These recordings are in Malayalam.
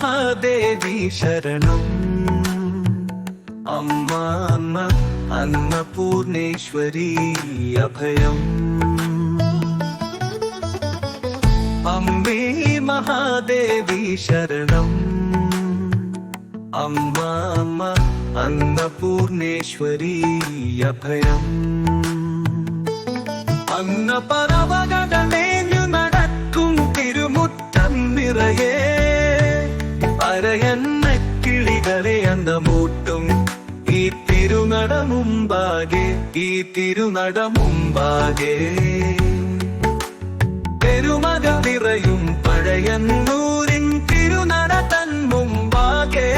മഹാദേവി ശരണം. അമ്മ അമ്മ അന്നപൂർണേശ്വരി അഭയം. അമ്മേ മഹാദേവി ശരണം. അമ്മ അമ്മ അന്നപൂർണേശ്വരി അഭയം. അന്നപറവകടമേഞ്ഞു നടക്കും തിരുമുറ്റം നിറയെ അരയന്ന കിളികളെ അന്നമൂട്ടും ഈ തിരുനട മുമ്പാകെ, ഈ തിരുനട മുമ്പാകെ. പെരുമക നിറയും പഴയന്നൂരിൻ തിരുനട തൻ മുമ്പാകെ,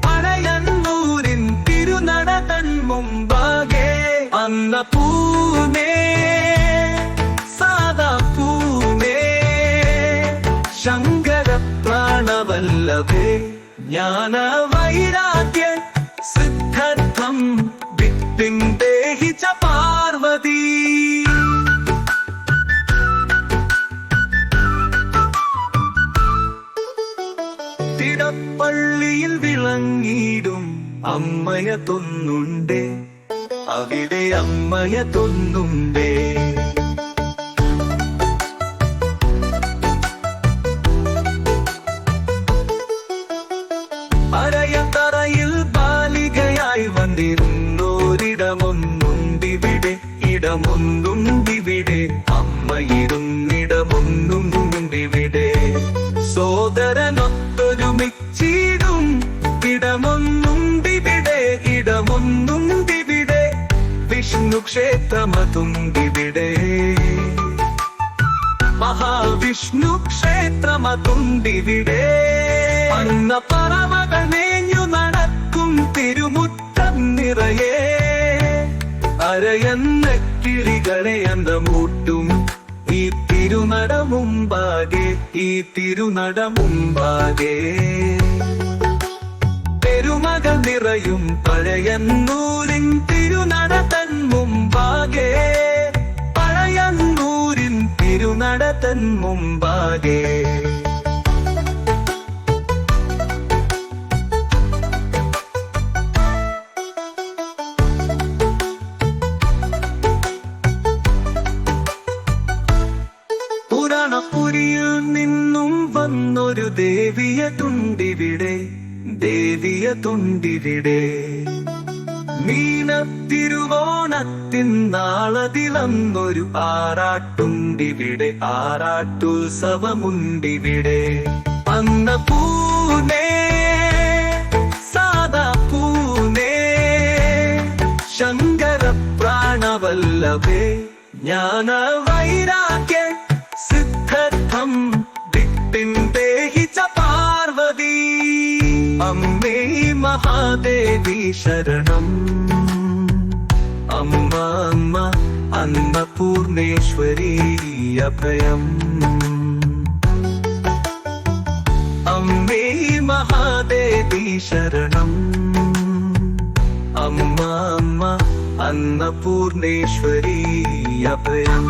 പഴയന്നൂരിൻ തിരുനട തൻ മുമ്പാകെ. അന്നപൂർണേ സാദാപൂർണേ ശങ്കര പ്രാണവല്ലഭേ ജ്ഞാന വൈരാഗ്യ സിദ്ധർത്ഥം വിത്തിൻ ദേഹി ച പാർവതി. തിടപ്പള്ളിയിൽ വിളങ്ങിയിടും അമ്മയ തൊന്നുണ്ടേ, അവിടെ അമ്മയ തൊന്നുണ്ടേ. അരയത്തറയിൽ ബാലികയായി വന്നിരുന്നോരിടമൊന്നുണ്ടിവിടെ, ഇടമൊന്നുണ്ടിവിടെ. അമ്മയിരുന്നിടമൊന്നുണ്ടിവിടെ. സോദരനൊത്തൊരുമിച്ചിടും ഇടമൊന്നുണ്ടിവിടെ, ഇടമൊന്നുണ്ടിവിടെ. വിഷ്ണു ക്ഷേത്രമതുണ്ടിവിടെ, മഹാവിഷ്ണു ക്ഷേത്രമതുണ്ടിവിടെ. അന്നപറവകമേഞ്ഞു നടക്കും തിരുമുറ്റം നിറയെ അരയന്ന കിളികളെ അന്നമൂട്ടും ഈ തിരുനട മുമ്പാകെ, ഈ തിരുനട മുമ്പാകെ. പെരുമക നിറയും പഴയന്നൂരിൻ തിരുനട തൻ മുമ്പാകെ, പഴയന്നൂരിൻ തിരുനട തൻ മുമ്പാകെ. പുരാണപുരിയിൽ നിന്നും വന്നൊരു ദേവിയതുണ്ടിവിടെ, ദേവിയതുണ്ടിവിടെ. മീനത്തിരുവോണത്തിൻ നാളതിലന്നൊരു ആറാട്ടുണ്ടിവിടെ, ആറാട്ടുത്സവമുണ്ടിവിടെ. അന്നപൂർണേ സാദാപൂർണേ ശങ്കര പ്രാണവല്ലഭേ ജ്ഞാന വൈരാഗ്യ സിദ്ധർത്ഥം വിത്തിൻ ദേഹി ച പാർവതി. അമ്മേ മഹാദേവി ശരണം. അമ്മ അമ്മ അന്നപൂർണേശ്വരി അഭയം. അമ്മേ മഹാദേവി ശരണം. അമ്മ അമ്മ അന്നപൂർണേശ്വരി അഭയം.